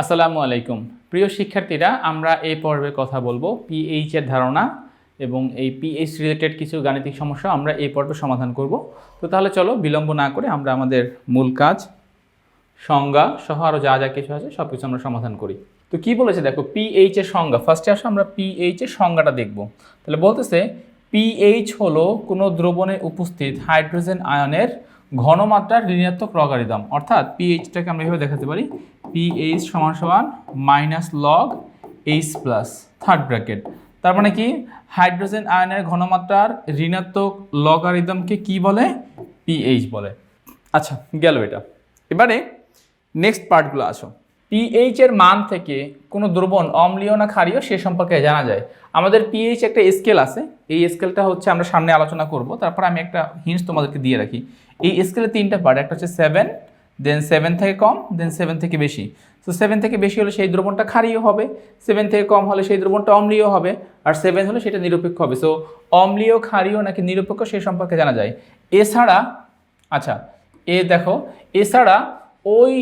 আসসালামু আলাইকুম প্রিয় শিক্ষার্থীরা, আমরা এই পর্বে কথা বলবো পিএইচ এর ধারণা এবং এই পিএইচ রিলেটেড কিছু গাণিতিক সমস্যা আমরা এই পর্বে সমাধান করব। তো তাহলে চলো বিলম্ব না করে আমরা আমাদের মূল কাজ, সংজ্ঞা সহ আরও যা যা কিছু আছে সব কিছু আমরা সমাধান করি। তো কি বলেছে দেখো, পিএইচ এর সংজ্ঞা। ফার্স্টে আসো আমরা পিএইচ এর সংজ্ঞাটা দেখব। তাহলে বলতেছে পিএইচ হলো কোনো দ্রবণে উপস্থিত হাইড্রোজেন আয়নের ঘনমাত্রার ঋণাত্মক লগারিদম। অর্থাৎ পিএইচটাকে আমরা এভাবে দেখাতে পারি, পিএইচ সমান সমান minus log H plus third bracket. তার মানে কি, হাইড্রোজেন আয়নের ঘনমাত্রার ঋণাত্মক লগারিদমকে কি বলে? পিএইচ বলে। আচ্ছা, গেল এটা। এবারে নেক্সট পার্টগুলো আসো। পিএইচ এর মান থেকে কোনো দ্রবণ অম্লীয় না ক্ষারীয় সে সম্পর্কে জানা যায়। আমাদের পিএইচ একটা স্কেল আছে, এই স্কেলটা হচ্ছে আমরা সামনে আলোচনা করব। তারপর আমি একটা হিন্টস তোমাদেরকে দিয়ে রাখি। এই স্কেলে তিনটা পার্ট, একটা হচ্ছে 7, দেন 7 থেকে কম, দেন 7 থেকে বেশি। তো 7 থেকে বেশি হলে সেই দ্রবণটা ক্ষারীয় হবে, 7 থেকে কম হলে সেই দ্রবণটা অম্লীয় হবে, আর 7 হলে সেটা নিরপেক্ষ হবে। সো অম্লীয়, ক্ষারীয় নাকি নিরপেক্ষ সে সম্পর্কে জানা যায়। এছাড়া আচ্ছা দেখো, এছাড়া ওই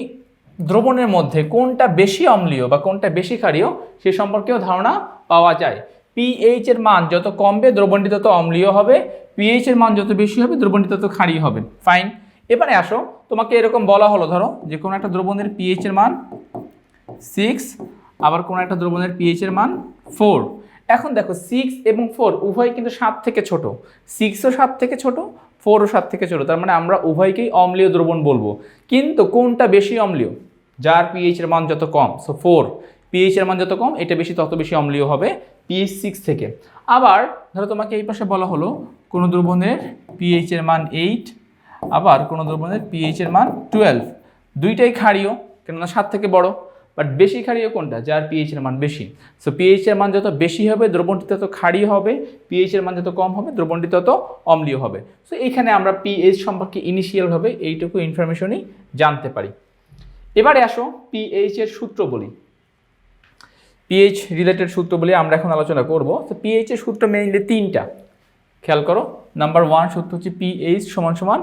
দ্রবণের মধ্যে কোনটা বেশি অম্লীয় বা কোনটা বেশি ক্ষারীয় সে সম্পর্কেও ধারণা পাওয়া যায়। পিএইচ এর মান যত কমবে দ্রবণটি তত অম্লীয় হবে, পিএইচ এর মান যত বেশি হবে দ্রবণটি তত ক্ষারীয় হবে। ফাইন। এবারে আসো, তোমাকে এরকম বলা হলো, ধরো যে কোনো একটা দ্রবণের পিএইচ এর মান 6, আবার কোনো একটা দ্রবণের পিএইচ এর মান 4। এখন দেখো 6 এবং 4 উভয় কিন্তু 7 থেকে ছোট, 6ও 7 থেকে ছোট, 4ও 7 থেকে ছোট। তার মানে আমরা উভয়কেই অম্লীয় দ্রবণ বলবো। কিন্তু কোনটা বেশি অম্লীয়? যার পিএইচ এর মান যত কম, সো 4, পিএইচ এর মান যত কম এটা বেশি, তত বেশি অম্লীয় হবে পিএইচ 6 থেকে। আবার ধরো তোমাকে এই পাশে বলা হলো কোনো দ্রবণের পিএইচ এর মান 8, আবার কোনো দ্রবণের পিএইচ এর মান 12। দুইটাই ক্ষারীয়, কেননা 7 থেকে বড়। বাট বেশি ক্ষারীয় কোনটা? যার পিএইচ এর মান বেশি। সো পিএইচ এর মান যত বেশি হবে দ্রবণটি তত ক্ষারীয় হবে, পিএইচ এর মান যত কম হবে দ্রবণটি তত অম্লীয় হবে। সো এইখানে আমরা পিএইচ সম্পর্কে ইনিশিয়ালভাবে এইটুকু ইনফরমেশনই জানতে পারি। এবারে আসো পিএইচ এর সূত্র বলি, পিএইচ রিলেটেড সূত্র বলে আমরা এখন আলোচনা করব। তো পিএইচ এর সূত্র মেইনলি তিনটা, খেয়াল করো। নাম্বার 1 সূত্র হচ্ছে পিএইচ সমান সমান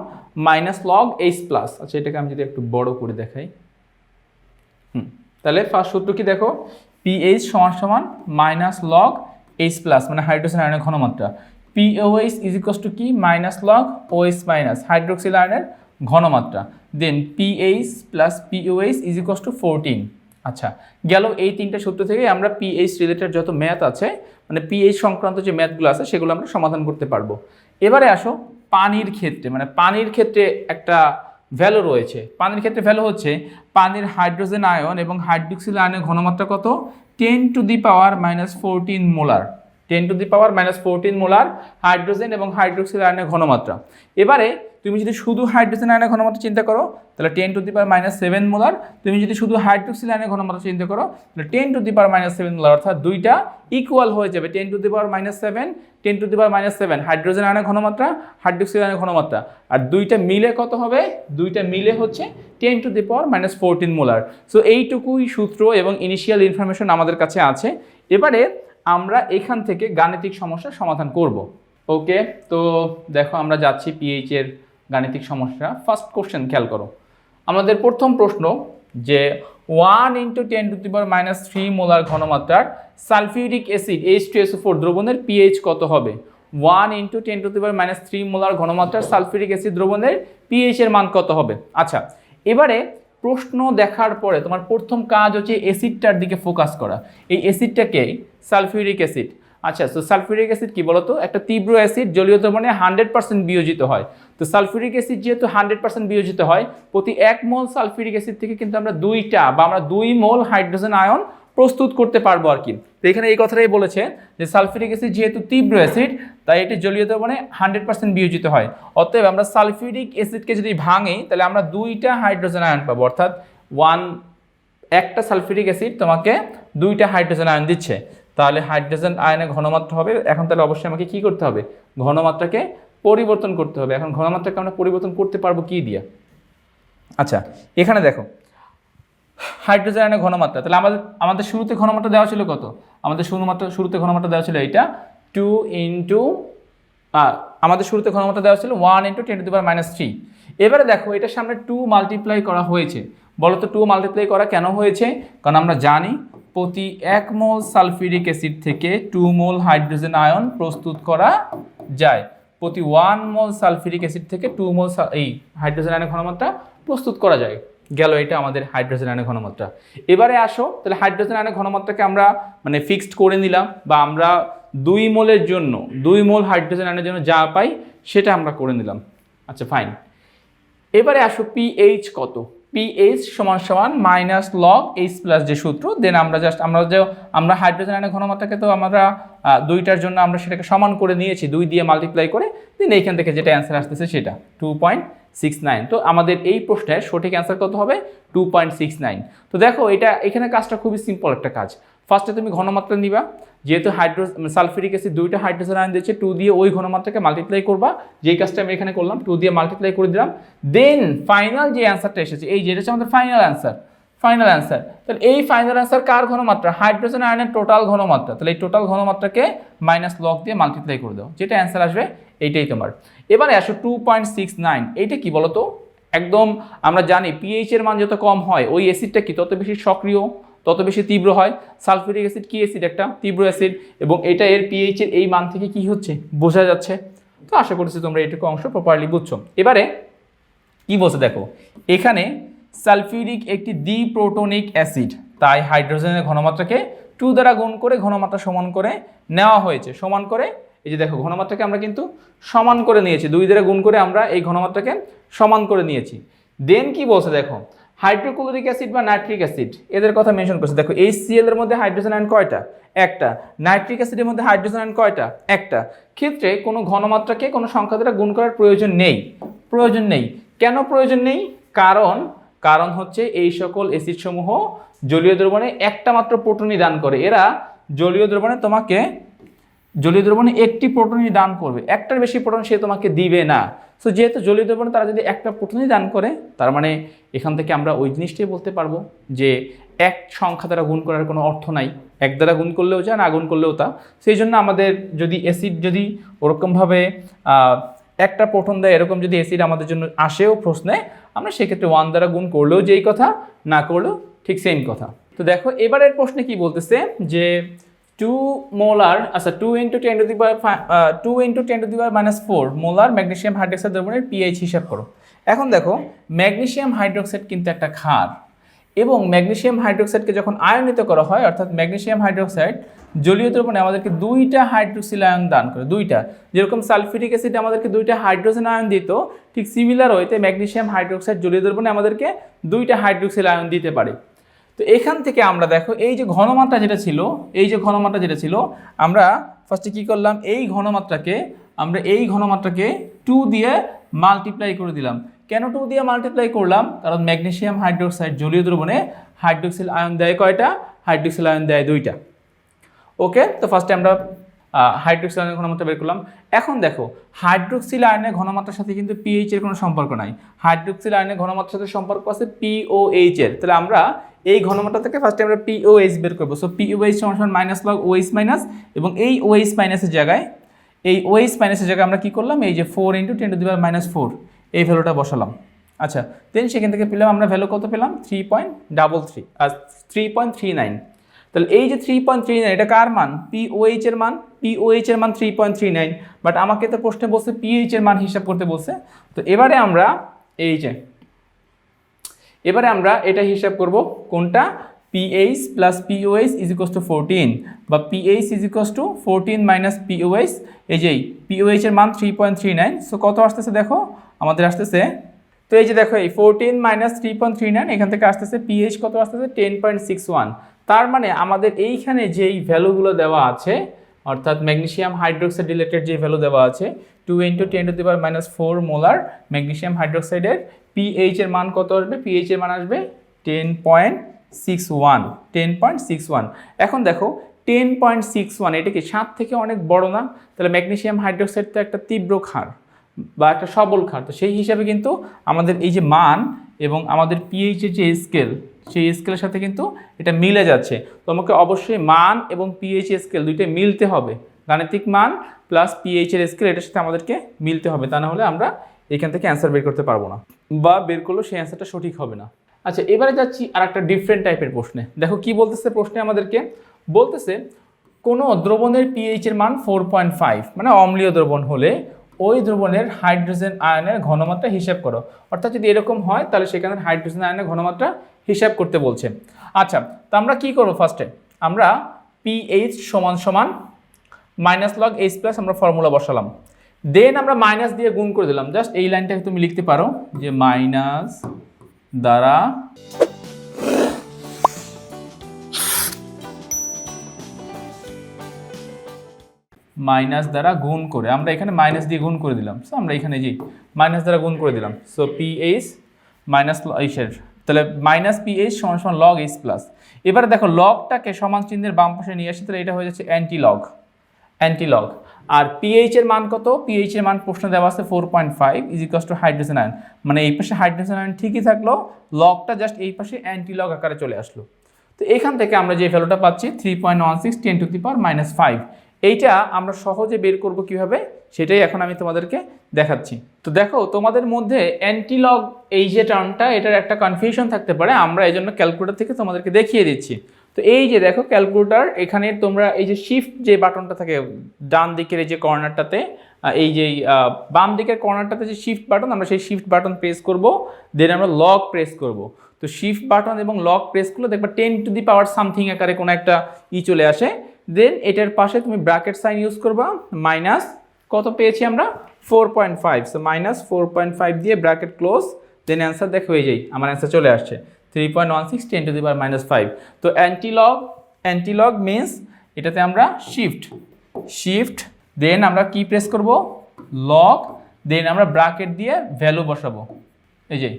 মাইনাস লগ এইচ প্লাস। আচ্ছা, এটাকে আমি যদি একটু বড় করে দেখাই, তাহলে ফার্স্ট সূত্র কি দেখো, পিএইচ সমান সমান মাইনাস লগ এইচ প্লাস, মানে হাইড্রোজেন আয়নের ঘনমাত্রা। পিওএইচ ইজ ইকুয়ালস টু কি? Minus log OH minus hydroxyl আয়নের ঘনমাত্রা। Then pH plus pOH is equals to 14। আচ্ছা, গেল এই তিনটা সূত্র থেকে আমরা পিএইচ রিলেটেড যত ম্যাথ আছে, মানে পিএইচ সংক্রান্ত যে ম্যাথগুলো আছে সেগুলো আমরা সমাধান করতে পারবো। এবারে আসো পানির ক্ষেত্রে, মানে পানির ক্ষেত্রে একটা ভ্যালু রয়েছে। পানির ক্ষেত্রে ভ্যালু হচ্ছে পানির হাইড্রোজেন আয়ন এবং হাইড্রোক্সিল আয়নের ঘনমাত্রা কত? 10⁻⁻14 মোলার। 10⁻⁻14 মোলার হাইড্রোজেন এবং হাইড্রোক্সিল আয়নের ঘনমাত্রা। এবারে তুমি যদি শুধু হাইড্রোজেন আয়নের ঘনমাত্রা চিন্তা করো তাহলে 10⁻⁻7 মোলার। তুমি যদি শুধু হাইড্রোক্সিল আয়নের ঘনমাত্রা চিন্তা করো তাহলে 10⁻⁻7 মোলার। অর্থাৎ দুইটা ইকুয়াল হয়ে যাবে, 10⁻⁻7, 10⁻⁷ হাইড্রোজেন আয়নের ঘনমাত্রা, হাইড্রোক্সিল আয়নের ঘনমাত্রা। আর দুইটা মিলে কত হবে? দুইটা মিলে হচ্ছে 10⁻⁻14 মোলার। সো এইটুকুই সূত্র এবং ইনিশিয়াল ইনফরমেশন আমাদের কাছে আছে। এবারে আমরা এখান থেকে গাণিতিক সমস্যা সমাধান করব। ওকে, তো দেখো আমরা যাচ্ছি পিএইচ এর গাণিতিক সমস্যা। ফার্স্ট কোশ্চেন খেয়াল করো। আমাদের প্রথম প্রশ্ন যে 1 × 10⁻³ মোলার ঘনমাত্রার সালফিউরিক অ্যাসিড H2SO4 দ্রবণের পিএইচ কত হবে? 1 × 10⁻³ মোলার ঘনমাত্রার সালফিউরিক অ্যাসিড দ্রবণের পিএইচ এর মান কত হবে? আচ্ছা, এবারে প্রশ্ন দেখার পরে তোমার প্রথম কাজ হচ্ছে অ্যাসিডটার দিকে ফোকাস করা। এই অ্যাসিডটাকে সালফিউরিক অ্যাসিড। আচ্ছা, তো সালফিউরিক অ্যাসিড কি বলতো? একটা তীব্র অ্যাসিড, জলীয় দ্রবণে 100% বিয়োজিত হয়। তো সালফিউরিক অ্যাসিড যেহেতু 100% বিয়োজিত হয়, প্রতি 1 মোল সালফিউরিক অ্যাসিড থেকে কিন্তু আমরা 2 মোল হাইড্রোজেন আয়ন প্রস্তুত করতে পারবো আর কি। তো এখানে এই কথাটাই বলেছে যে সালফিউরিক অ্যাসিড যেহেতু তীব্র অ্যাসিড তাই এটি জলীয় দ্রবণে 100% বিয়োজিত হয়। অতএব আমরা সালফিউরিক অ্যাসিডকে যদি ভাঙি তাহলে আমরা 2টা হাইড্রোজেন আয়ন পাবো। অর্থাৎ একটা সালফিউরিক অ্যাসিড তোমাকে 2টা হাইড্রোজেন আয়ন দিচ্ছে। তাহলে হাইড্রোজেন আয়নের ঘনমাত্রা হবে, এখন তাহলে অবশ্যই আমাকে কি করতে হবে? ঘনমাত্রাকে পরিবর্তন করতে হবে। এখন ঘনমাত্রাকে আমরা পরিবর্তন করতে পারবো কি দিয়ে? আচ্ছা, এখানে দেখো হাইড্রোজেন আয়নের ঘনমাত্রা, তাহলে আমাদের শুরুতে ঘনমাত্রা দেওয়া ছিল কত? আমাদের শুরুতে ঘনমাত্রা দেওয়া ছিল এইটা 2 ইন্টু আমাদের শুরুতে ঘনমাত্রা দেওয়া ছিল 1 × 10⁻³ এবারে দেখো এটার সামনে 2 মাল্টিপ্লাই করা হয়েছে। বলো তো 2 মাল্টিপ্লাই করা কেন হয়েছে? কারণ আমরা জানি প্রতি 1 মোল সালফিউরিক অ্যাসিড থেকে 2 মোল হাইড্রোজেন আয়ন প্রস্তুত করা যায়। প্রতি 1 মোল সালফিউরিক অ্যাসিড থেকে 2 মোল এই হাইড্রোজেন আয়নের ঘনমাত্রা প্রস্তুত করা যায়। গেল এটা আমাদের হাইড্রোজেন আয়নের ঘনমাত্রা। এবারে আসো তাহলে হাইড্রোজেন আয়নের ঘনমাত্রাকে আমরা মানে ফিক্সড করে নিলাম, বা আমরা 2 মোলের জন্য 2 মোল হাইড্রোজেন আয়নের জন্য যা পাই সেটা আমরা করে নিলাম। আচ্ছা ফাইন। এবারে আসো পিএইচ কত? পিএইচ সমান সমান মাইনাস লগ এইচ প্লাস যে সূত্র, দেন আমরা হাইড্রোজেন আয়নের ঘনমাত্রাকে তো আমরা দুইটার জন্য আমরা সেটাকে সমান করে নিয়েছি 2 দিয়ে মাল্টিপ্লাই করে, দেন এইখান থেকে যেটা অ্যান্সার আসতেছে সেটা 2.69। তো আমাদের এই প্রশ্নের সঠিক অ্যান্সার কত হবে? 2.69। তো দেখো এটা এখানে কাজটা খুবই সিম্পল একটা কাজ। ফার্স্টে তুমি ঘনমাত্রা নিবা, যেহেতু সালফিউরিক অ্যাসিড 2টা হাইড্রোজেন আয়ন দিয়েছে, 2 দিয়ে ওই ঘনমাত্রাকে মাল্টিপ্লাই করবা, যেই কাজটা আমি এখানে করলাম 2 দিয়ে মাল্টিপ্লাই করে দিলাম, দেন ফাইনাল যে অ্যান্সারটা এসেছে এই যেটা হচ্ছে আমাদের ফাইনাল অ্যান্সার। তাহলে এই ফাইনাল অ্যান্সার কার ঘনমাত্রা? হাইড্রোজেন আয়নের টোটাল ঘনমাত্রা। তাহলে এই টোটাল ঘনমাত্রাকে মাইনাস লগ দিয়ে মাল্টিপ্লাই করে দাও, যেটা অ্যান্সার আসবে এইটাই তোমার। এবারে আসো 2.69, এইটা কি বলো তো? একদম আমরা জানি পিএইচ এর মান যত কম হয় ওই অ্যাসিডটা কি তত বেশি সক্রিয়, তত বেশি তীব্র হয়। সালফিউরিক অ্যাসিড কি অ্যাসিড? একটা তীব্র অ্যাসিড, এবং এটা এর পিএইচ এর এই মান থেকে কি হচ্ছে বোঝা যাচ্ছে। তো আশা করছি তোমরা এটুকু অংশ প্রপারলি বুঝছো। এবারে কি বলছে দেখো, এখানে সালফিউরিক একটি দ্বিপ্রোটনিক অ্যাসিড, তাই হাইড্রোজেনের ঘনমাত্রাকে 2 দ্বারা গুণ করে ঘনমাত্রা সমান করে নেওয়া হয়েছে। সমান করে এই যে দেখো ঘনমাত্রাকে আমরা কিন্তু সমান করে নিয়েছি, 2 দ্বারা গুণ করে আমরা এই ঘনমাত্রাকে সমান করে নিয়েছি। দেন কি বলছে দেখো, হাইড্রোক্লোরিক অ্যাসিড বা নাইট্রিক অ্যাসিড এদের কথা মেনশন করছে। দেখো HCl এর মধ্যে হাইড্রোজেন আয়ন কয়টা? একটা। নাইট্রিক অ্যাসিডের মধ্যে হাইড্রোজেন আয়ন কয়টা? একটা। ক্ষেত্রে কোনো ঘনমাত্রাকে কোনো সংখ্যা দ্বারা গুণ করার প্রয়োজন নেই। কেন প্রয়োজন নেই? কারণ হচ্ছে এই সকল অ্যাসিড সমূহ জলীয় দ্রবণে একটা মাত্র প্রোটনই দান করে। এরা জলীয় দ্রবণে একটি প্রোটনই দান করবে, একটার বেশি প্রোটন সে তোমাকে দিবে না। সো যেহেতু জলীয় দ্রবণে তারা যদি একটা প্রোটনই দান করে, তার মানে এখান থেকে আমরা ওই জিনিসটাই বলতে পারবো যে এক সংখ্যা দ্বারা গুণ করার কোনো অর্থ নাই, এক দ্বারা গুণ করলেও যা, না গুণ করলেও তা। সেই জন্য আমাদের যদি অ্যাসিড যদি ওরকমভাবে একটা প্রোটন দেয় এরকম যদি অ্যাসিড আমাদের জন্য আসেও প্রশ্নে, আমরা সেক্ষেত্রে 1 দ্বারা গুণ করলেও যেই কথা, না করলেও ঠিক সেম কথা। তো দেখো এবারের প্রশ্নে কি বলতেছে যে 2 মোলার, আচ্ছা 2 × 10⁻⁻4 মোলার ম্যাগনেসিয়াম হাইড্রোক্সাইড দ্রবণের পিএইচ হিসাব করো। এখন দেখো ম্যাগনেসিয়াম হাইড্রোক্সাইড কিন্তু একটা ক্ষার, এবং ম্যাগনেসিয়াম হাইড্রোক্সাইডকে যখন আয়নিত করা হয়, অর্থাৎ ম্যাগনেসিয়াম হাইড্রোক্সাইড জলীয় দ্রবণে আমাদেরকে 2টা হাইড্রোক্সিল আয়ন দান করে, 2টা। যেরকম সালফিউরিক অ্যাসিড আমাদেরকে 2টা হাইড্রোজেন আয়ন দিত, ঠিক সিমিলার ওয়েতে ম্যাগনেসিয়াম হাইড্রোক্সাইড জলীয় দ্রবণে আমাদেরকে 2টা হাইড্রোক্সিল আয়ন দিতে পারে। তো এখান থেকে আমরা দেখো এই যে ঘনমাত্রা যেটা ছিল, আমরা ফার্স্টে কি করলাম, এই ঘনমাত্রাকে 2 দিয়ে মাল্টিপ্লাই করে দিলাম। কেন 2 দিয়ে মাল্টিপ্লাই করলাম? কারণ ম্যাগনেসিয়াম হাইড্রোক্সাইড জলীয় দ্রবণে হাইড্রোক্সিল আয়ন দেয় কয়টা? হাইড্রোক্সিল আয়ন দেয় 2টা। ওকে, তো ফার্স্টে আমরা হাইড্রোক্সিল আয়নের ঘনমাত্রা বের করলাম। এখন দেখো হাইড্রোক্সিল আয়নের ঘনমাত্রার সাথে কিন্তু পিএইচ এর কোনো সম্পর্ক নাই। হাইড্রোক্সিল আয়নের ঘনমাত্রার সাথে সম্পর্ক আছে পিওএইচ এর। তাহলে আমরা এই ঘনমাত্রা থেকে ফার্স্টে আমরা পিওএইচ বের করবো। সো পিওএইচ সমান মাইনাস লগ ওএইচ মাইনাস, এবং এই ওএইচ মাইনাসের জায়গায় আমরা কি করলাম, এই যে 4 × 10⁻⁻4 এই ভ্যালুটা বসালাম। আচ্ছা, দেন সেখান থেকে পেলাম আমরা ভ্যালু কত পেলাম? 3.39। তাহলে এই যে 3.39 এটা কার মান? পিওএইচ এর মান। পিওএইচ এর মান 3.39, বাট আমাকে তো প্রশ্নে বলছে পিএইচ এর মান হিসাব করতে বলছে। তো এবারে আমরা এটা হিসাব করব, কোনটা? PH plus pOH is equals to 14, বা pH is equals to 14 minus pOH. এই যে পিওএইচ এর মান 3.39, সো কত আসতেছে দেখো আমাদের আসতেছে, তো এই যে দেখো এই 14 মাইনাস 3.39 এখান থেকে আসতেছে পিএইচ কত আসতেছে? 10.61। তার মানে আমাদের এইখানে যেই ভ্যালুগুলো দেওয়া আছে, অর্থাৎ ম্যাগনেসিয়াম হাইড্রোক্সাইড রিলেটেড যে ভ্যালু দেওয়া আছে 2 × 10⁻⁻4 মোলার ম্যাগনেসিয়াম হাইড্রোক্সাইডের পিএইচ এর মান কত আসবে? পিএইচ এর মান আসবে 10.61। এখন দেখো 10.61 এটা কি 7 থেকে অনেক বড় না? তাহলে ম্যাগনেসিয়াম হাইড্রোক্সাইড তো একটা তীব্র ক্ষার বা একটা সবল ক্ষার, তো সেই হিসাবে কিন্তু আমাদের এই যে মান এবং আমাদের পিএইচ এর যে স্কেল, সেই স্কেলের সাথে কিন্তু এটা মিলে যাচ্ছে। তোমাকে অবশ্যই মান এবং পিএইচ স্কেল দুইটাই মিলতে হবে, গাণিতিক মান প্লাস পিএইচ এর স্কেল এটার সাথে আমাদেরকে মিলতে হবে, তা না হলে আমরা এখান থেকে অ্যান্সার বের করতে পারবো না, বা বের করলেও সেই অ্যান্সারটা সঠিক হবে না। আচ্ছা, এবারে যাচ্ছি আর একটা ডিফারেন্ট টাইপের প্রশ্নে। দেখো কি বলতেছে প্রশ্নে আমাদেরকে, বলতেছে কোনো দ্রবণের পিএইচ এর মান 4.5, মানে অম্লীয় দ্রবণ হলে ওই দ্রবণের হাইড্রোজেন আয়নের ঘনমাত্রা হিসাব করো। অর্থাৎ যদি এরকম হয় তাহলে সেখানে হাইড্রোজেন আয়নের ঘনমাত্রা হিসাব করতে বলছে। আচ্ছা, তো আমরা কি করব, ফার্স্টে আমরা পিএইচ সমান সমান মাইনাস লগ এইচ প্লাস আমরা ফর্মুলা বসালাম, দেন আমরা মাইনাস দিয়ে গুণ করে দিলাম। জাস্ট এই লাইনটাকে তুমি লিখতে পারো যে মাইনাস দ্বারা গুণ করে, আমরা এখানে মাইনাস দিয়ে গুণ করে দিলাম। সো আমরা এখানে যে মাইনাস দ্বারা গুণ করে দিলাম। সো পিএইচ মাইনাস এইচের, তাহলে মাইনাস পিএইচ সমান সমান লগ এইচ প্লাস। এবারে দেখো লগটাকে সমান চিহ্নের বাম পাশে নিয়ে আসি, তাহলে এটা হয়ে যাচ্ছে অ্যান্টি লগ। আর পিএইচ এর মান কত? পিএইচ এর মান প্রশ্ন দেওয়া আছে 4.5 is equals two hydrogen ion, মানে এই পাশে হাইড্রোজেন আয়ন ঠিকই থাকলো, লগটা জাস্ট এই পাশে অ্যান্টি লগ আকারে চলে আসলো। তো এখান থেকে আমরা যে ভ্যালুটা পাচ্ছি 3.16 10⁻⁵, এইটা আমরা সহজে বের করব কিভাবে, সেটাই এখন আমি তোমাদেরকে দেখাচ্ছি। তো দেখো তোমাদের মধ্যে অ্যান্টিলগ এই যে টার্মটা, এটার একটা কনফিউশন থাকতে পারে, আমরা এই জন্য ক্যালকুলেটর থেকে তোমাদেরকে দেখিয়ে দিচ্ছি। তো এই যে দেখো ক্যালকুলেটর, এখানে তোমরা এই যে শিফট যে বাটনটা থাকে ডান দিকের এই যে কর্নারটাতে, এই যে বাম দিকের কর্নারটাতে যে শিফট বাটন, আমরা সেই শিফট বাটন প্রেস করব, দেন আমরা লগ প্রেস করব। তো শিফট বাটন এবং লগ প্রেস করলে দেখবা 10⁻⁷ আকারে কোনো একটা চলে আসে। দেন এটার পাশে তুমি ব্র্যাকেট সাইন ইউজ করবা, মাইনাস কত পেয়েছি আমরা 4.5, সো মাইনাস 4.5 দিয়ে ব্র্যাকেট ক্লোজ, দেন অ্যান্সার দেখো হয়ে যাই, আমার অ্যান্সার চলে আসছে 3.16 10⁻⁵। তো অ্যান্টিলগ মিনস এটাতে আমরা শিফট দেন আমরা কি প্রেস করব, লগ, দেন আমরা ব্র্যাকেট দিয়ে ভ্যালু বসাবো, এই যে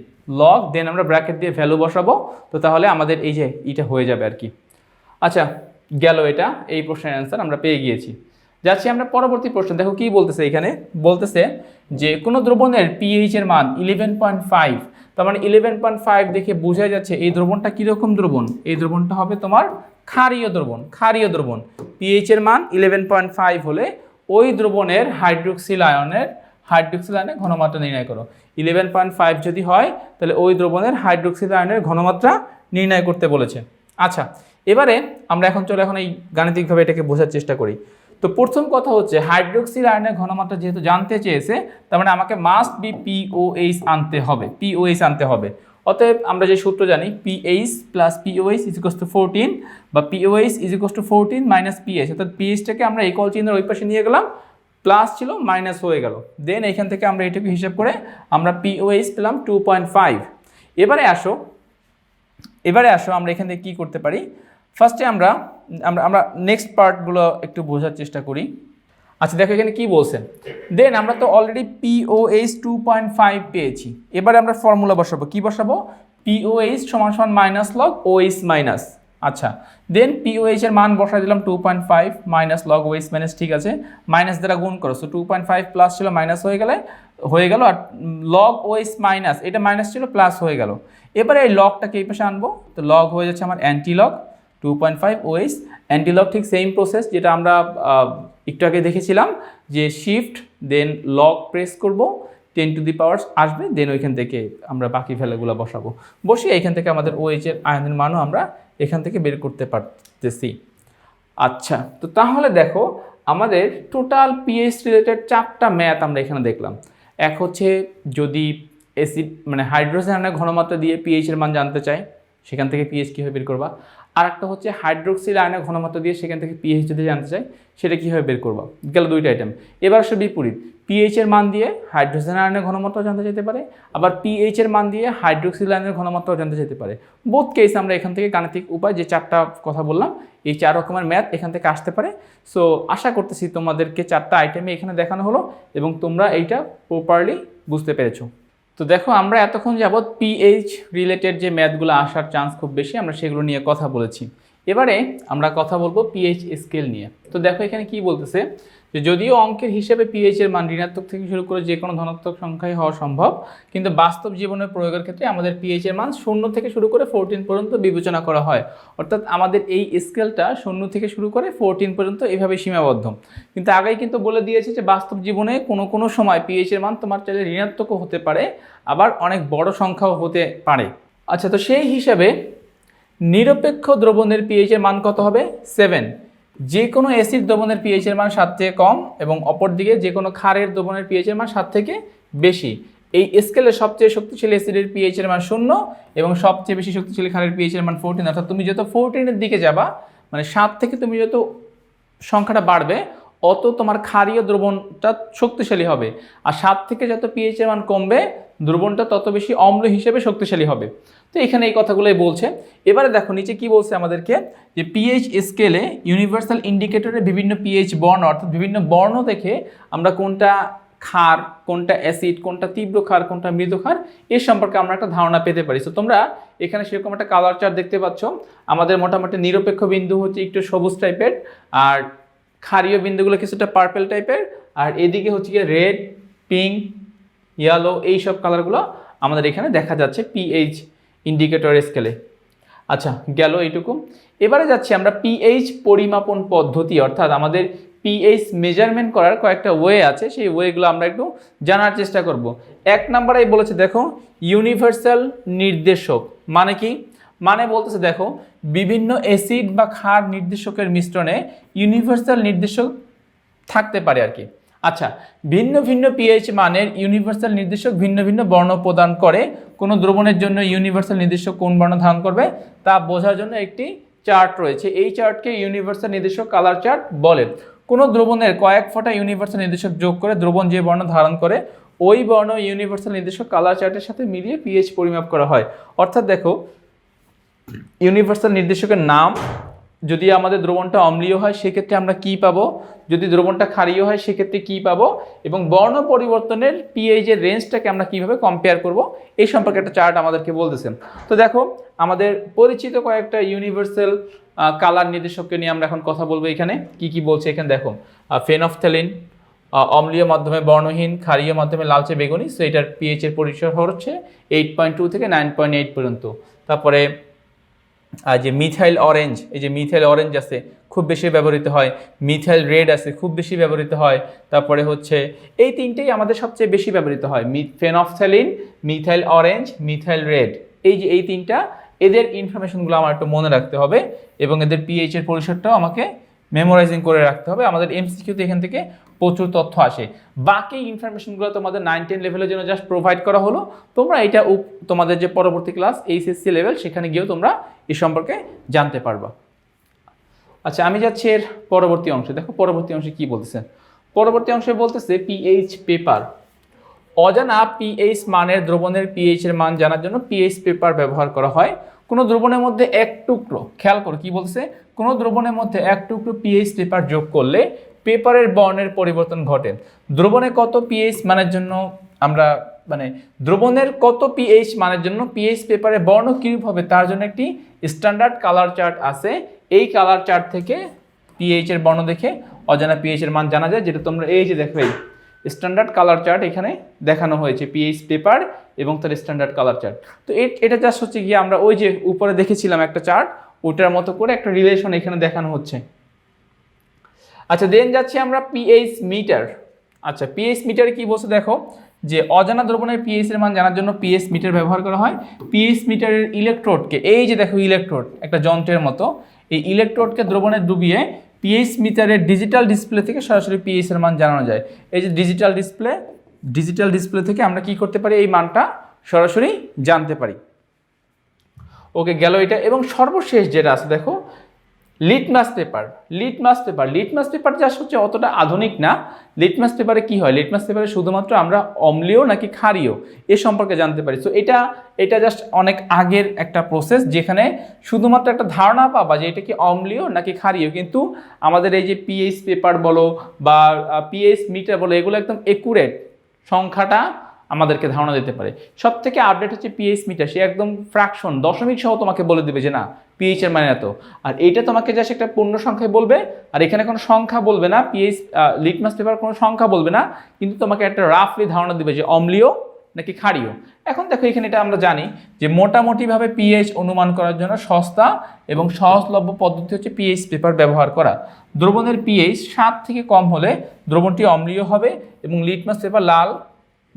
লগ, দেন আমরা ব্র্যাকেট দিয়ে ভ্যালু বসাবো। তো তাহলে আমাদের এই যে এটা হয়ে যাবে আর কি। আচ্ছা, গেল এটা, এই প্রশ্নের অ্যান্সার আমরা পেয়ে গিয়েছি। যাচ্ছি আমরা পরবর্তী প্রশ্ন। দেখো কি বলতেছে এখানে, বলতেছে যে কোনো দ্রবণের পিএইচ এর মান 11.5, তার মানে 11.5 দেখে বোঝা যাচ্ছে এই দ্রবণটা কীরকম দ্রবণ, এই দ্রবণটা হবে তোমার ক্ষারীয় দ্রবণ। পিএইচ এর মান 11.5 হলে ওই দ্রবণের হাইড্রোক্সিল আয়নের ঘনমাত্রা নির্ণয় করো। 11.5 যদি হয় তাহলে ওই দ্রবণের হাইড্রোক্সিল আয়নের ঘনমাত্রা নির্ণয় করতে বলেছে। আচ্ছা, এবারে আমরা এখন এই গাণিতিকভাবে এটাকে বোঝার চেষ্টা করি। তো প্রথম কথা হচ্ছে হাইড্রোক্সিল আয়নের ঘনমাত্রা যেহেতু জানতে চেয়েছে, তার মানে আমাকে মাস্ট বি পিওএইচ আনতে হবে। অতএব আমরা যে সূত্র জানি pH plus pOH is equals to 14, বা pOH is equals to 14 minus pH, অর্থাৎ পিএইচটাকে আমরা ইকুয়াল চিহ্নের ওই পাশে নিয়ে গেলাম, প্লাস ছিল মাইনাস হয়ে গেল। দেন এখান থেকে আমরা এটাকে হিসাব করে আমরা পিওএইচ পেলাম 2.5। এবারে আসো আমরা এখান থেকে কী করতে পারি। ফার্স্টে আমরা নেক্সট পার্টগুলো একটু বোঝার চেষ্টা করি। আচ্ছা দেখো এখানে কি বলছেন, দেন আমরা তো অলরেডি পিওএইচ 2.5 পেয়েছি। এবারে আমরা ফর্মুলা বসাবো, কি বসাবো, পিওএইচ সমান সমান মাইনাস লগ ওএইচ মাইনাস। আচ্ছা, দেন পিওএইচ এর মান বসাই দিলাম 2.5 মাইনাস লগ ওএইচ মাইনাস, ঠিক আছে, মাইনাস দ্বারা গুণ করো। সো 2.5 প্লাস ছিল মাইনাস হয়ে গেল, আর লগ ওএইচ মাইনাস, এটা মাইনাস ছিল প্লাস হয়ে গেল। এবারে এই লগটাকে এই পাশে আনবো, তো লগ হয়ে যাচ্ছে আমার অ্যান্টিলগ 2.5 ওএইচ। অ্যান্টিলগ ঠিক সেম প্রসেস যেটা আমরা একটু আগে দেখেছিলাম, যে শিফট দেন লগ প্রেস করব, 10⁻⁷ আসবে, দেন ওইখান থেকে আমরা বাকি ভ্যালুগুলো বসিয়ে এখান থেকে আমাদের ওএইচ এর আয়নের মানও আমরা এখান থেকে বের করতে পারতেছি। আচ্ছা, তো তাহলে দেখো আমাদের টোটাল পিএইচ রিলেটেড 4টা ম্যাথ আমরা এখানে দেখলাম। এক হচ্ছে যদি অ্যাসিড মানে হাইড্রোজেন আয়নের ঘনমাত্রা দিয়ে পিএইচ এর মান জানতে চাই, সেখান থেকে পিএইচ কীভাবে বের করবা। আর একটা হচ্ছে হাইড্রোক্সিল আয়নের ঘনমাত্রা দিয়ে সেখান থেকে পিএইচ যদি জানতে চাই, সেটা কীভাবে বের করবা। গেল 2টা আইটেম। এবার আসলে বিপরীত, পিএইচ এর মান দিয়ে হাইড্রোজেন আয়নের ঘনমাত্রাও জানতে চাইতে পারে, আবার পিএইচ এর মান দিয়ে হাইড্রোক্সিল আয়নের ঘনমাত্রাও জানতে চাইতে পারে। বোথ কেস আমরা এখান থেকে গাণিতিক উপায় যে 4টা কথা বললাম, এই 4 রকমের ম্যাথ এখান থেকে আসতে পারে। সো আশা করতেছি তোমাদেরকে 4টা আইটেমে এখানে দেখানো হলো এবং তোমরা এইটা প্রপারলি বুঝতে পেরেছো। তো দেখো আমরা এতক্ষণ যাবৎ পিএইচ রিলেটেড যে ম্যাথগুলো আসার চান্স খুব বেশি, আমরা সেগুলো নিয়ে কথা বলেছি। এবারে আমরা কথা বলবো পিএইচ স্কেল নিয়ে। তো দেখো এখানে কি বলতেছে, যে যদিও অঙ্কের হিসেবে পিএইচ এর মান ঋণাত্মক থেকে শুরু করে যে কোনো ধনাত্মক সংখ্যায় হওয়া সম্ভব, কিন্তু বাস্তব জীবনের প্রয়োগের ক্ষেত্রে আমাদের পিএইচ এর মান 0 থেকে শুরু করে 14 পর্যন্ত বিবেচনা করা হয়। অর্থাৎ আমাদের এই স্কেলটা 0 থেকে শুরু করে 14 পর্যন্ত এভাবে সীমাবদ্ধ। কিন্তু আগেই কিন্তু বলে দিয়েছে যে বাস্তব জীবনে কোনো সময় পিএইচ এর মান তোমার চাইলে ঋণাত্মকও হতে পারে, আবার অনেক বড় সংখ্যাও হতে পারে। আচ্ছা, তো সেই হিসাবে নিরপেক্ষ দ্রবণের পিএইচ এর মান কত হবে? 7। যে কোনো অ্যাসিড দ্রবণের পিএইচ এর মান 7 থেকে কম এবং অপরদিকে যে কোনো ক্ষারের দ্রবণের পিএইচ এর মান 7 থেকে বেশি। এই স্কেলের সবচেয়ে শক্তিশালী অ্যাসিডের পিএইচ এর মান 0 এবং সবচেয়ে বেশি শক্তিশালী ক্ষারের পিএইচ এর মান 14। অর্থাৎ তুমি যত 14 এর দিকে যাবা, মানে 7 থেকে তুমি যত সংখ্যাটা বাড়বে অত তোমার ক্ষারীয় দ্রবণটা শক্তিশালী হবে, আর 7 থেকে যত পিএইচ এর মান কমবে দ্রবণটা তত বেশি অম্ল হিসেবে শক্তিশালী হবে। তো এখানে এই কথাগুলোই বলছে। এবারে দেখো নিচে কি বলছে আমাদেরকে, যে পিএইচ স্কেলে ইউনিভার্সাল ইন্ডিকেটরের বিভিন্ন পিএইচ বর্ণ, অর্থাৎ বিভিন্ন বর্ণ দেখে আমরা কোনটা ক্ষার, কোনটা অ্যাসিড, কোনটা তীব্র ক্ষার, কোনটা মৃদু ক্ষার, এর সম্পর্কে আমরা একটা ধারণা পেতে পারি। তো তোমরা এখানে সেরকম একটা কালার চার্ট দেখতে পাচ্ছ। আমাদের মোটামুটি নিরপেক্ষ বিন্দু হচ্ছে একটু সবুজ টাইপের, আর ক্ষারীয় বিন্দুগুলো কিছুটা পার্পেল টাইপের, আর এদিকে হচ্ছে গিয়ে রেড, পিঙ্ক, ইয়েলো, এইসব কালারগুলো আমাদের এখানে দেখা যাচ্ছে পিএইচ ইন্ডিকেটর স্কেলে। আচ্ছা, গেল এইটুকু। এবারে যাচ্ছি আমরা পিএইচ পরিমাপন পদ্ধতি, অর্থাৎ আমাদের পিএইচ মেজারমেন্ট করার কয়েকটা ওয়ে আছে, সেই ওয়েগুলো আমরা একটু জানার চেষ্টা করব। 1 নম্বরে বলেছে দেখো ইউনিভার্সাল নির্দেশক। মানে কি? মানে বলতেছে দেখো বিভিন্ন অ্যাসিড বা ক্ষার নির্দেশকের মিশ্রণে ইউনিভার্সাল নির্দেশক থাকতে পারে আর কি। আচ্ছা, ভিন্ন ভিন্ন পিএইচ মানের ইউনিভার্সাল নির্দেশক ভিন্ন ভিন্ন বর্ণ প্রদান করে। কোনো দ্রবণের জন্য ইউনিভার্সাল নির্দেশক কোন বর্ণ ধারণ করবে তা বোঝার জন্য একটি চার্ট রয়েছে। এই চার্টকে ইউনিভার্সাল নির্দেশক কালার চার্ট বলে। কোনো দ্রবণের কয়েক ফোঁটা ইউনিভার্সাল নির্দেশক যোগ করে দ্রবণ যে বর্ণ ধারণ করে ওই বর্ণ ইউনিভার্সাল নির্দেশক কালার চার্টের সাথে মিলিয়ে পিএইচ পরিমাপ করা হয়। অর্থাৎ দেখো ইউনিভার্সাল নির্দেশকের নাম, যদি আমাদের দ্রবণটা অম্লীয় হয় সেক্ষেত্রে আমরা কি পাবো, যদি দ্রবণটা ক্ষারীয় হয় সেক্ষেত্রে কি পাবো, এবং বর্ণ পরিবর্তনের পিএইচের রেঞ্জটাকে আমরা কিভাবে কম্পেয়ার করব, এই সম্পর্কে একটা চার্ট আমাদেরকে বলতেছেন। তো দেখো আমাদের পরিচিত কয়েকটা ইউনিভার্সাল কালার নির্দেশককে নিয়ে আমরা এখন কথা বলবো। এখানে কি কি বলছে এখানে দেখো, ফেনফথ্যালিন অম্লীয় মাধ্যমে বর্ণহীন, ক্ষারীয় মাধ্যমে লালচে বেগুনি। সো এটার পিএইচের পরিসর হচ্ছে 8.2 থেকে 9.8 পর্যন্ত। তারপরে যে মিথাইল অরেঞ্জ, এই যে মিথাইল অরেঞ্জ আছে খুব বেশি ব্যবহৃত হয়, মিথাইল রেড আছে খুব বেশি ব্যবহৃত হয়। তারপরে হচ্ছে এই তিনটেই আমাদের সবচেয়ে বেশি ব্যবহৃত হয়, ফেনফথ্যালিন, মিথাইল অরেঞ্জ, মিথাইল রেড। এই যে এই তিনটা, এদের ইনফরমেশনগুলো আমার একটু মনে রাখতে হবে এবং এদের পিএইচের পরিসরটাও আমাকে মেমোরাইজিং করে রাখতে হবে। আমাদের এমসিকিউতে এখান থেকে প্রচুর তথ্য আসে। বাকি ইনফরমেশনগুলো তোমাদের 9-10 লেভেলের জন্য জাস্ট প্রোভাইড করা হলো। তোমরা এটা তোমাদের যে পরবর্তী ক্লাস এইচএসসি লেভেল সেখানে গিয়েও তোমরা এই সম্পর্কে জানতে পারবা। আচ্ছা, আমি যাচ্ছি এর পরবর্তী অংশে। দেখো পরবর্তী অংশে কি বলতেছে। পরবর্তী অংশে বলতেছে পিএইচ পেপার। অজানা পিএইচ মানের দ্রবণের পিএইচ এর মান জানার জন্য পিএইচ পেপার ব্যবহার করা হয়। কোনো দ্রবণের মধ্যে এক টুকরো, খেয়াল করো কি বলছে, কোনো দ্রবণের মধ্যে এক টুকরো পিএইচ পেপার যোগ করলে পেপারের বর্ণের পরিবর্তন ঘটে। দ্রবণে কত পিএইচ মানের জন্য আমরা দ্রবণের কত পিএইচ মানের জন্য পিএইচ পেপারের বর্ণ কিরূপ হবে তার জন্য একটি স্ট্যান্ডার্ড কালার চার্ট আছে। এই কালার চার্ট থেকে পিএইচ এর বর্ণ দেখে অজানা পিএইচ এর মান জানা যায়, যেটা তোমরা এই যে দেখো এই স্ট্যান্ডার্ড কালার চার্ট এখানে দেখানো হয়েছে, পিএইচ পেপার এবং তার স্ট্যান্ডার্ড কালার চার্ট। তো এটা জাস্ট হচ্ছে গিয়ে আমরা ওই যে উপরে দেখেছিলাম একটা চার্ট, ওটার মতো করে একটা রিলেশন এখানে দেখানো হচ্ছে। আচ্ছা, দেন যাচ্ছি আমরা পিএইচ মিটার। আচ্ছা, পিএইচ মিটারে কি বলছে দেখো, যে অজানা দ্রবণের পিএইচ এর মান জানার জন্য পিএইচ মিটার ব্যবহার করা হয়। পিএইচ মিটারের ইলেকট্রোডকে, এই যে দেখো ইলেকট্রোড একটা যন্ত্রের মতো, এই ইলেকট্রোডকে দ্রবণে ডুবিয়ে পিএইচ মিটারের ডিজিটাল ডিসপ্লে থেকে সরাসরি পিএইচ এর মান জানানো যায়। এই যে ডিজিটাল ডিসপ্লে থেকে আমরা কি করতে পারি, এই মানটা সরাসরি জানতে পারি। ওকে, গেল এটা। এবং সর্বশেষ যেটা আছে দেখো লিটমাস পেপার যা হচ্ছে অতটা আধুনিক না। লিটমাস পেপারে কি হয়, লিটমাস পেপারে শুধুমাত্র আমরা অম্লীয় নাকি ক্ষারীয় এ সম্পর্কে জানতে পারি। সো এটা জাস্ট অনেক আগের একটা প্রসেস, যেখানে শুধুমাত্র একটা ধারণা পাবা যে এটা কি অম্লীয় নাকি ক্ষারীয়, কিন্তু আমাদের এই যে পিএইচ পেপার বলো বা পিএইচ মিটার বলো, এগুলো একদম একুরেট সংখ্যাটা আমাদেরকে ধারণা দিতে পারে। সব থেকে আপডেট হচ্ছে পিএইচ মিটার, সে একদম ফ্র্যাকশন দশমিক সহ তোমাকে বলে দেবে যে না পিএইচ এর মানে এত, আর এইটা তোমাকে জাস্ট একটা পূর্ণ সংখ্যায় বলবে, আর এখানে কোনো সংখ্যা বলবে না। পিএইচ লিটমাস পেপার কোনো সংখ্যা বলবে না, কিন্তু তোমাকে একটা রাফলি ধারণা দিবে যে অম্লীয় নাকি ক্ষারীয়। এখন দেখো এখানে এটা আমরা জানি যে মোটামুটিভাবে পিএইচ অনুমান করার জন্য সস্তা এবং সহজলভ্য পদ্ধতি হচ্ছে পিএইচ পেপার ব্যবহার করা। দ্রবণের পিএইচ 7 থেকে কম হলে দ্রবণটি অম্লীয় হবে এবং লিটমাস পেপার লাল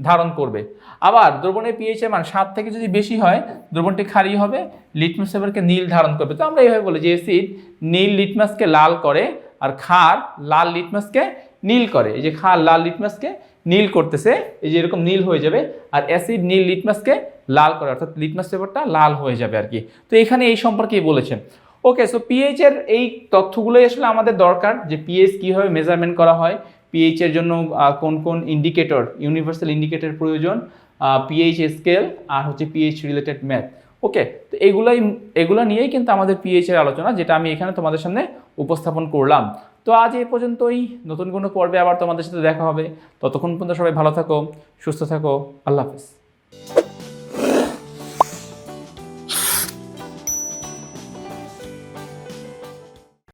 ধারণ করবে। আবার দ্রবণের পিএইচ এর মান 7 থেকে যদি বেশি হয় দ্রবণটি ক্ষারীয় হবে, লিটমাস পেপারকে নীল ধারণ করবে। তো আমরা এইভাবে বলি যে অ্যাসিড নীল লিটমাসকে লাল করে আর ক্ষার লাল লিটমাসকে নীল করে। এই যে ক্ষার লাল লিটমাসকে নীল করতেছে, এই যে এরকম নীল হয়ে যাবে, আর অ্যাসিড নীল লিটমাসকে লাল করে, অর্থাৎ লিটমাস পেপারটা লাল হয়ে যাবে আর কি। তো এখানে এই সম্পর্কেই বলেছেন। ওকে, সো পিএইচ এর এই তথ্যগুলোই আসলে আমাদের দরকার, যে পিএইচ কীভাবে মেজারমেন্ট করা হয়, পিএইচ এর জন্য কোন কোন ইন্ডিকেটর, ইউনিভার্সাল ইন্ডিকেটর প্রয়োজন, পিএইচ স্কেল আর হচ্ছে পিএইচ রিলেটেড ম্যাথ। ওকে, তো এগুলো নিয়েই কিন্তু আমাদের পিএইচ এর আলোচনা, যেটা আমি এখানে তোমাদের সামনে উপস্থাপন করলাম। তো আজ এই পর্যন্তই, নতুন কোনো পর্বে আবার তোমাদের সাথে দেখা হবে। ততক্ষণ পর্যন্ত সবাই ভালো থাকো, সুস্থ থাকো, আল্লাহ হাফেজ।